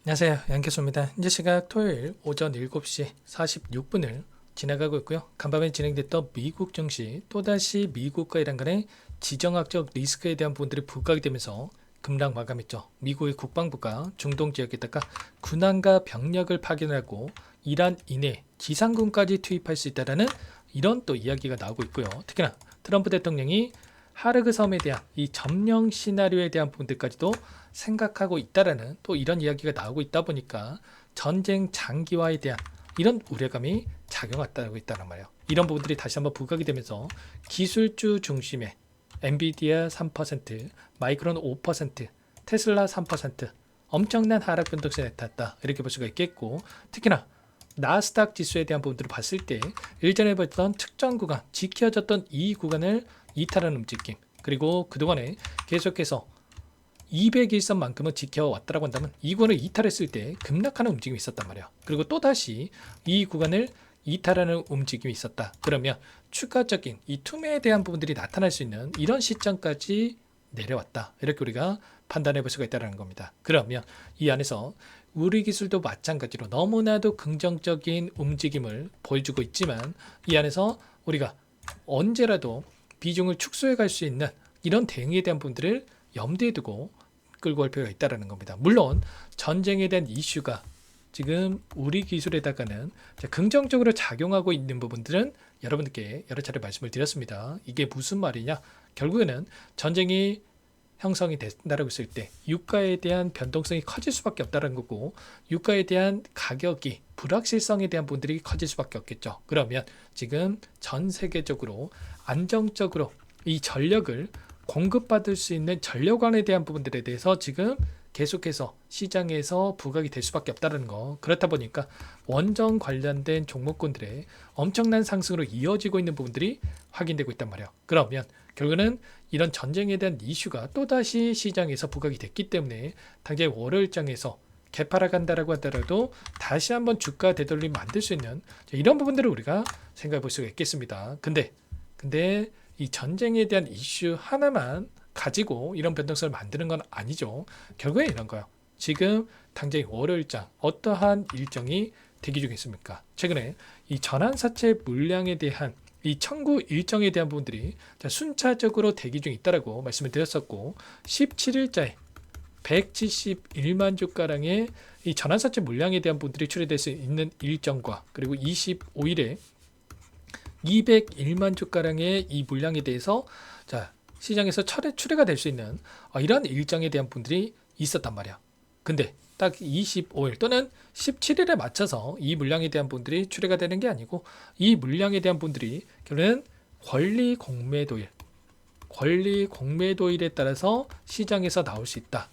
안녕하세요. 양교수입니다. 현재 시각 토요일 오전 7시 46분을 지나가고 있고요. 간밤에 진행됐던 미국 증시 또다시 미국과 이란 간의 지정학적 리스크에 대한 부분들이 부각이 되면서 급락 마감했죠. 미국의 국방부가 중동 지역에다가 군함과 병력을 파견하고 이란 이내 지상군까지 투입할 수 있다는 이런 또 이야기가 나오고 있고요. 특히나 트럼프 대통령이 하르그 섬에 대한 이 점령 시나리오에 대한 부분들까지도 생각하고 있다라는 또 이런 이야기가 나오고 있다 보니까 전쟁 장기화에 대한 이런 우려감이 작용했다고 있다는 말이에요. 이런 부분들이 다시 한번 부각이 되면서 기술주 중심의 엔비디아 3%, 마이크론 5%, 테슬라 3% 엄청난 하락 변동성이 나타났다. 이렇게 볼 수가 있겠고, 특히나 나스닥 지수에 대한 부분들을 봤을 때 일전에 봤던 특정 구간, 지켜졌던 이 구간을 이탈하는 움직임, 그리고 그동안에 계속해서 200일선만큼은 지켜왔다고 한다면 이 구간을 이탈했을 때 급락하는 움직임이 있었단 말이에요. 그리고 또다시 이 구간을 이탈하는 움직임이 있었다. 그러면 추가적인 이 투매에 대한 부분들이 나타날 수 있는 이런 시점까지 내려왔다. 이렇게 우리가 판단해 볼 수가 있다는 겁니다. 그러면 이 안에서 우리 기술도 마찬가지로 너무나도 긍정적인 움직임을 보여주고 있지만 이 안에서 우리가 언제라도 비중을 축소해 갈 수 있는 이런 대응에 대한 부분들을 염두에 두고 끌고 갈 필요가 있다는 겁니다. 물론 전쟁에 대한 이슈가 지금 우리 기술에다가는 긍정적으로 작용하고 있는 부분들은 여러분들께 여러 차례 말씀을 드렸습니다. 이게 무슨 말이냐? 결국에는 전쟁이 형성이 된다고 했을 때 유가에 대한 변동성이 커질 수밖에 없다는 거고, 유가에 대한 가격이 불확실성에 대한 부분들이 커질 수밖에 없겠죠. 그러면 지금 전 세계적으로 안정적으로 이 전력을 공급받을 수 있는 전력원에 대한 부분들에 대해서 지금 계속해서 시장에서 부각이 될 수밖에 없다는 거. 그렇다 보니까 원전 관련된 종목군들의 엄청난 상승으로 이어지고 있는 부분들이 확인되고 있단 말이에요. 그러면 결국은 이런 전쟁에 대한 이슈가 또다시 시장에서 부각이 됐기 때문에 당장 월요일장에서 개파락한다라고 하더라도 다시 한번 주가 되돌림 만들 수 있는 이런 부분들을 우리가 생각해 볼 수가 있겠습니다. 근데 이 전쟁에 대한 이슈 하나만 가지고 이런 변동성을 만드는 건 아니죠. 결국에 이런 거예요. 지금 당장 월요일장 어떠한 일정이 대기 중에 있습니까? 최근에 이 전환사채 물량에 대한 이 청구 일정에 대한 부분들이 순차적으로 대기 중에 있다라고 말씀을 드렸었고, 17일자에 171만 주가량의 이 전환사채 물량에 대한 부분들이 출해될 수 있는 일정과, 그리고 25일에 201만 주가량의 이 물량에 대해서 시장에서 출회가 될 수 있는 이런 일정에 대한 분들이 있었단 말이야. 근데 딱 25일 또는 17일에 맞춰서 이 물량에 대한 분들이 출회가 되는 게 아니고, 이 물량에 대한 분들이 결국은 권리 공매도일에 따라서 시장에서 나올 수 있다.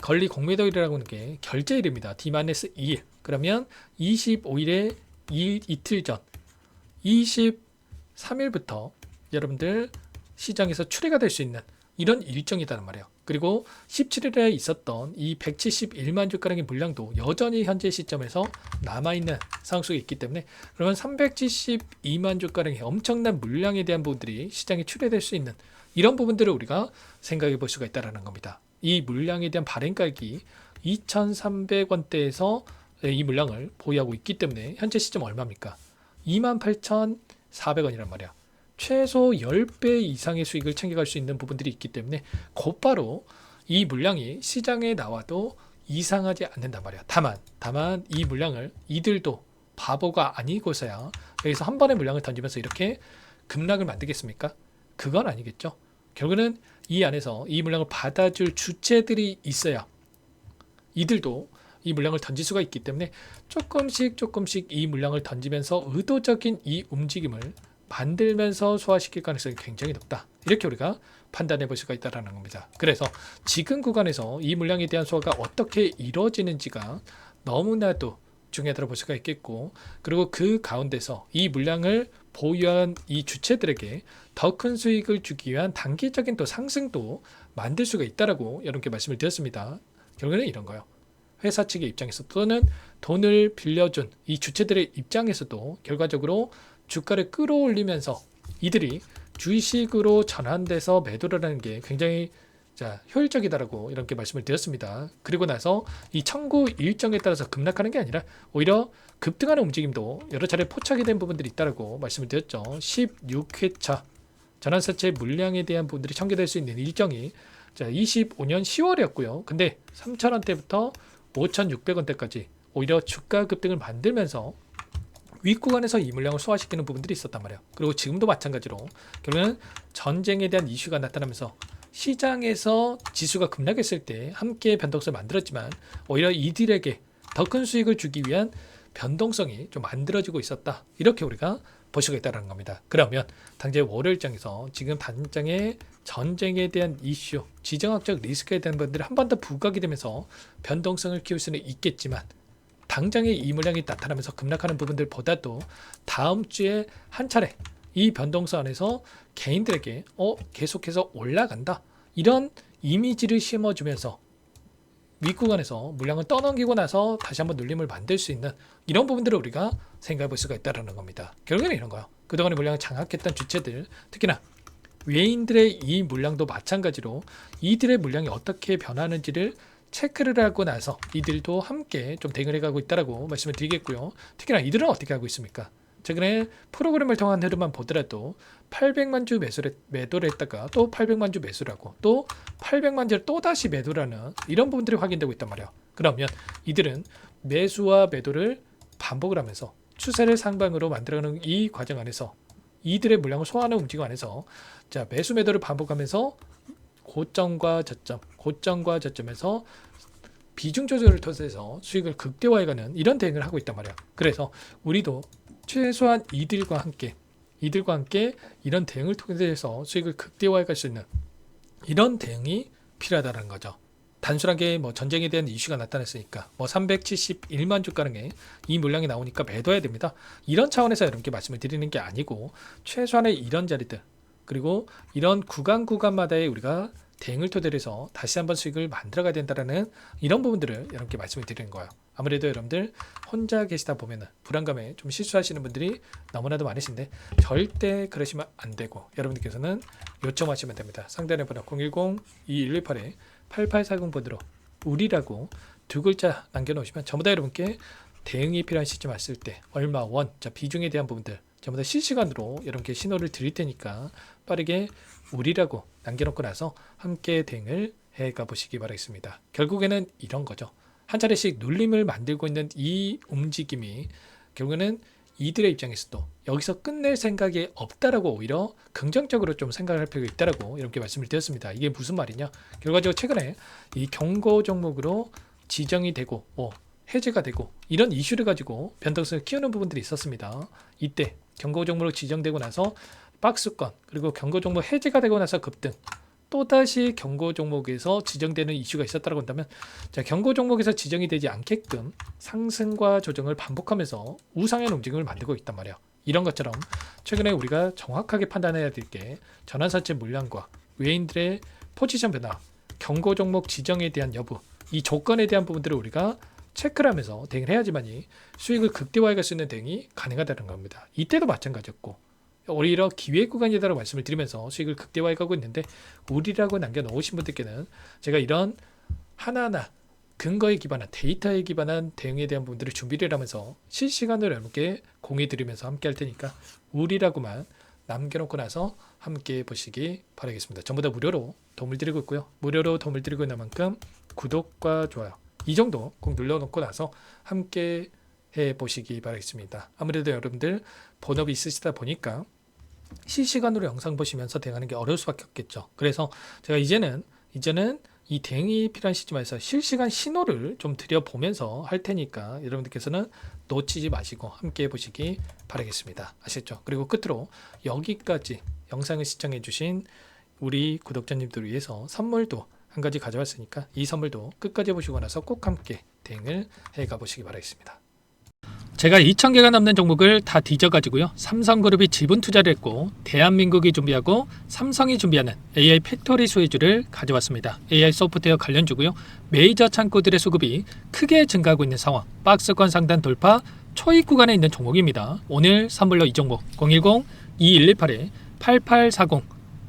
권리 공매도일이라고 하는 게 결제일입니다. D-2일. 그러면 25일에 이틀 전 23일부터 여러분들 시장에서 출회가 될 수 있는 이런 일정이라는 말이에요. 그리고 17일에 있었던 이 171만 주가량의 물량도 여전히 현재 시점에서 남아있는 상황 속에 있기 때문에, 그러면 372만 주가량의 엄청난 물량에 대한 부분들이 시장에 출회될 수 있는 이런 부분들을 우리가 생각해 볼 수가 있다는 겁니다. 이 물량에 대한 발행가격이 2,300원대에서 이 물량을 보유하고 있기 때문에 현재 시점 얼마입니까? 28,400원이란 말이야. 최소 10배 이상의 수익을 챙겨갈 수 있는 부분들이 있기 때문에 곧바로 이 물량이 시장에 나와도 이상하지 않는단 말이야. 다만 이 물량을 이들도 바보가 아니고서야 여기서 한 번의 물량을 던지면서 이렇게 급락을 만들겠습니까? 그건 아니겠죠. 결국은 이 안에서 이 물량을 받아줄 주체들이 있어야 이들도 이 물량을 던질 수가 있기 때문에 조금씩 이 물량을 던지면서 의도적인 이 움직임을 만들면서 소화시킬 가능성이 굉장히 높다. 이렇게 우리가 판단해 볼 수가 있다는 겁니다. 그래서 지금 구간에서 이 물량에 대한 소화가 어떻게 이루어지는지가 너무나도 중요하다고 볼 수가 있겠고, 그리고 그 가운데서 이 물량을 보유한 이 주체들에게 더 큰 수익을 주기 위한 단기적인 또 상승도 만들 수가 있다라고 여러분께 말씀을 드렸습니다. 결국에는 이런 거예요. 회사 측의 입장에서 또는 돈을 빌려준 이 주체들의 입장에서도 결과적으로 주가를 끌어올리면서 이들이 주식으로 전환돼서 매도를 하는 게 굉장히 자, 효율적이다라고 이렇게 말씀을 드렸습니다. 그리고 나서 이 청구 일정에 따라서 급락하는 게 아니라 오히려 급등하는 움직임도 여러 차례 포착이 된 부분들이 있다라고 말씀을 드렸죠. 16회차 전환사채 물량에 대한 부분들이 청구될 수 있는 일정이 자, 25년 10월이었고요. 근데 3,000원대부터 5,600원대까지 오히려 주가 급등을 만들면서 윗구간에서 이 물량을 소화시키는 부분들이 있었단 말이에요. 그리고 지금도 마찬가지로 결국은 전쟁에 대한 이슈가 나타나면서 시장에서 지수가 급락했을 때 함께 변동성을 만들었지만 오히려 이들에게 더 큰 수익을 주기 위한 변동성이 좀 만들어지고 있었다. 이렇게 우리가 볼 수가 있다는 겁니다. 그러면 당장 월요일장에서 지금 당장의 전쟁에 대한 이슈, 지정학적 리스크에 대한 부분들이 한 번 더 부각이 되면서 변동성을 키울 수는 있겠지만 당장의 이 물량이 나타나면서 급락하는 부분들보다도 다음 주에 한 차례 이 변동성 안에서 개인들에게 계속해서 올라간다 이런 이미지를 심어주면서 윗구간에서 물량을 떠넘기고 나서 다시 한번 눌림을 만들 수 있는 이런 부분들을 우리가 생각해 볼 수가 있다는 겁니다. 결국에는 이런 거예요. 그동안의 물량을 장악했던 주체들, 특히나 외인들의 이 물량도 마찬가지로 이들의 물량이 어떻게 변하는지를 체크를 하고 나서 이들도 함께 좀 대응을 해가고 있다라고 말씀을 드리겠고요. 특히나 이들은 어떻게 하고 있습니까? 최근에 프로그램을 통한 흐름만 보더라도 800만 주 매도를 했다가 또 800만 주 매수를 하고 또 800만 주를 또다시 매도를 하는 이런 부분들이 확인되고 있단 말이에요. 그러면 이들은 매수와 매도를 반복을 하면서 추세를 상방으로 만들어가는 이 과정 안에서 이들의 물량을 소화하는 움직임 안에서 자, 매수 매도를 반복하면서 고점과 저점에서 비중 조절을 통해서 수익을 극대화해가는 이런 대응을 하고 있단 말이에요. 그래서 우리도 최소한 이들과 함께 이런 대응을 통해서 수익을 극대화해 갈 수 있는 이런 대응이 필요하다는 거죠. 단순하게 뭐 전쟁에 대한 이슈가 나타났으니까 뭐 371만 주가량의 이 물량이 나오니까 매도해야 됩니다. 이런 차원에서 여러분께 말씀을 드리는 게 아니고 최소한의 이런 자리들 그리고 이런 구간마다의 우리가 대응을 토대로 해서 다시 한번 수익을 만들어가야 된다는 이런 부분들을 여러분께 말씀을 드리는 거예요. 아무래도 여러분들 혼자 계시다 보면 불안감에 좀 실수하시는 분들이 너무나도 많으신데 절대 그러시면 안 되고 여러분들께서는 요청하시면 됩니다. 상단의 번호 010-2118-8840번으로 우리라고 두 글자 남겨놓으시면 전부 다 여러분께 대응이 필요한 시점 왔을 때 얼마 원, 자 비중에 대한 부분들 전부 다 실시간으로 여러분께 신호를 드릴 테니까 빠르게 우리라고 남겨놓고 나서 함께 대응을 해가 보시기 바라겠습니다. 결국에는 이런 거죠. 한 차례씩 눌림을 만들고 있는 이 움직임이 결국에는 이들의 입장에서도 여기서 끝낼 생각이 없다라고 오히려 긍정적으로 좀 생각을 할 필요가 있다라고 이렇게 말씀을 드렸습니다. 이게 무슨 말이냐? 결과적으로 최근에 이 경고 종목으로 지정이 되고 해제가 되고 이런 이슈를 가지고 변동성을 키우는 부분들이 있었습니다. 이때 경고 종목으로 지정되고 나서 박스권 그리고 경고 종목 해제가 되고 나서 급등 또다시 경고 종목에서 지정되는 이슈가 있었다고 한다면 자, 경고 종목에서 지정이 되지 않게끔 상승과 조정을 반복하면서 우상향 움직임을 만들고 있단 말이에요. 이런 것처럼 최근에 우리가 정확하게 판단해야 될 게 전환사채 물량과 외인들의 포지션 변화, 경고 종목 지정에 대한 여부, 이 조건에 대한 부분들을 우리가 체크를 하면서 대응을 해야지만이 수익을 극대화해 갈 수 있는 대응이 가능하다는 겁니다. 이때도 마찬가지였고 오히려 기회 구간이다라고 말씀을 드리면서 수익을 극대화해 가고 있는데 우리라고 남겨놓으신 분들께는 제가 이런 하나하나 근거에 기반한 데이터에 기반한 대응에 대한 부분들을 준비를 하면서 실시간으로 여러분께 공유 드리면서 함께 할 테니까 우리라고만 남겨놓고 나서 함께 보시기 바라겠습니다. 전부 다 무료로 도움을 드리고 있고요. 무료로 도움을 드리고 있는 만큼 구독과 좋아요 이 정도 꼭 눌러놓고 나서 함께 해보시기 바라겠습니다. 아무래도 여러분들 본업이 있으시다 보니까 실시간으로 영상 보시면서 대응하는 게 어려울 수밖에 없겠죠. 그래서 제가 이제는 이 대응이 필요한 시점에서 실시간 신호를 좀 드려보면서 할 테니까 여러분들께서는 놓치지 마시고 함께 해보시기 바라겠습니다. 아셨죠? 그리고 끝으로 여기까지 영상을 시청해 주신 우리 구독자님들을 위해서 선물도 한 가지 가져왔으니까 이 선물도 끝까지 보시고 나서 꼭 함께 대응을 해가 보시기 바라겠습니다. 제가 2,000개가 넘는 종목을 다 뒤져가지고요. 삼성그룹이 지분 투자를 했고 대한민국이 준비하고 삼성이 준비하는 AI 팩토리 소유주를 가져왔습니다. AI 소프트웨어 관련주고요. 메이저 창구들의 수급이 크게 증가하고 있는 상황. 박스권 상단 돌파 초입 구간에 있는 종목입니다. 오늘 선물로 이 종목 010-2118-8840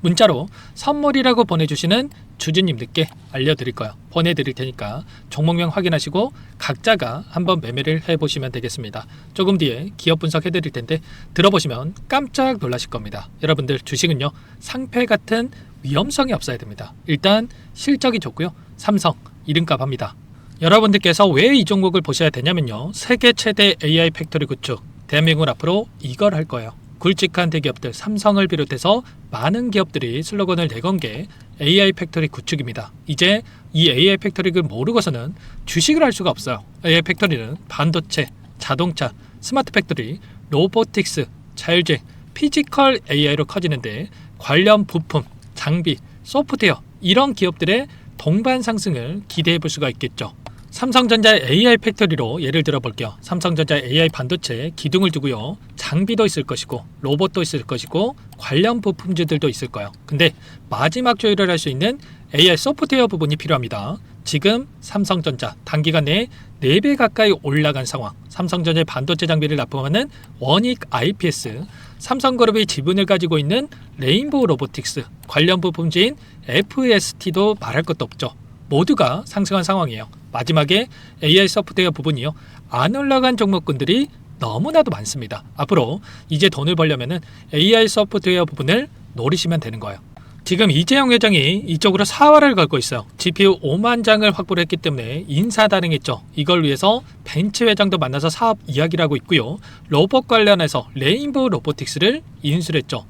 문자로 선물이라고 보내주시는 주주님들께 알려드릴 거예요. 보내드릴 테니까 종목명 확인하시고 각자가 한번 매매를 해보시면 되겠습니다. 조금 뒤에 기업 분석해드릴 텐데 들어보시면 깜짝 놀라실 겁니다. 여러분들 주식은요, 상패 같은 위험성이 없어야 됩니다. 일단 실적이 좋고요, 삼성 이름값 합니다. 여러분들께서 왜 이 종목을 보셔야 되냐면요, 세계 최대 AI 팩토리 구축, 대한민국은 앞으로 이걸 할 거예요. 굵직한 대기업들 삼성을 비롯해서 많은 기업들이 슬로건을 내건 게 AI 팩토리 구축입니다. 이제 이 AI 팩토리를 모르고서는 주식을 할 수가 없어요. AI 팩토리는 반도체, 자동차, 스마트 팩토리, 로보틱스, 자율주행, 피지컬 AI로 커지는데 관련 부품, 장비, 소프트웨어 이런 기업들의 동반 상승을 기대해 볼 수가 있겠죠. 삼성전자의 AI 팩토리로 예를 들어 볼게요. 삼성전자의 AI 반도체에 기둥을 두고요, 장비도 있을 것이고 로봇도 있을 것이고 관련 부품주들도 있을 거예요. 근데 마지막 조율을 할 수 있는 AI 소프트웨어 부분이 필요합니다. 지금 삼성전자 단기간 내에 4배 가까이 올라간 상황, 삼성전자의 반도체 장비를 납품하는 원익 IPS, 삼성그룹이 지분을 가지고 있는 레인보우 로보틱스, 관련 부품주인 FST도 말할 것도 없죠. 모두가 상승한 상황이에요. 마지막에 AI 소프트웨어 부분이요, 안 올라간 종목군들이 너무나도 많습니다. 앞으로 이제 돈을 벌려면 AI 소프트웨어 부분을 노리시면 되는 거예요. 지금 이재용 회장이 이쪽으로 사활을 걸고 있어요. GPU 5만 장을 확보를 했기 때문에 인사단행했죠. 이걸 위해서 벤츠 회장도 만나서 사업 이야기를 하고 있고요. 로봇 관련해서 레인보우 로보틱스를 인수를 했죠.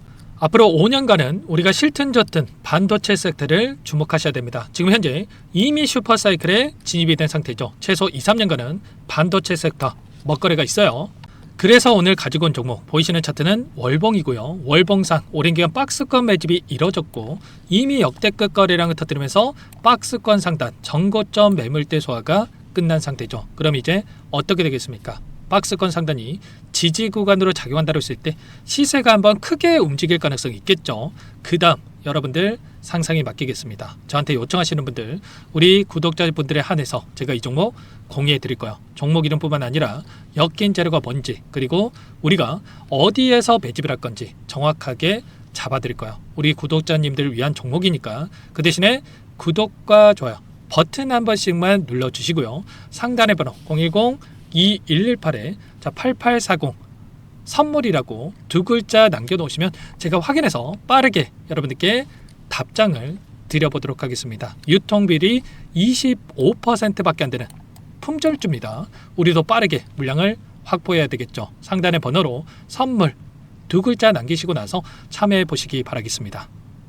앞으로 5년간은 우리가 싫든 좋든 반도체 섹터를 주목하셔야 됩니다. 지금 현재 이미 슈퍼사이클에 진입이 된 상태죠. 최소 2-3년간은 반도체 섹터 먹거리가 있어요. 그래서 오늘 가지고 온 종목 보이시는 차트는 월봉이고요. 월봉상 오랜 기간 박스권 매집이 이뤄졌고 이미 역대급 거래량을 터뜨리면서 박스권 상단 정고점 매물대 소화가 끝난 상태죠. 그럼 이제 어떻게 되겠습니까? 박스권 상단이 지지 구간으로 작용한다고 했을 때 시세가 한번 크게 움직일 가능성이 있겠죠. 그 다음 여러분들 상상에 맡기겠습니다. 저한테 요청하시는 분들, 우리 구독자분들에 한해서 제가 이 종목 공유해 드릴 거예요. 종목 이름뿐만 아니라 엮인 재료가 뭔지, 그리고 우리가 어디에서 매집을 할 건지 정확하게 잡아 드릴 거예요. 우리 구독자님들을 위한 종목이니까 그 대신에 구독과 좋아요 버튼 한 번씩만 눌러주시고요. 상단의 번호 010-2118에 8840 선물이라고 2글자 남겨놓으시면 제가 확인해서 빠르게 여러분들께 답장을 드려보도록 하겠습니다. 유통비리 25%밖에 안 되는 품절주입니다. 우리도 빠르게 물량을 확보해야 되겠죠. 상단의 번호로 선물 2글자 남기시고 나서 참여해 보시기 바라겠습니다.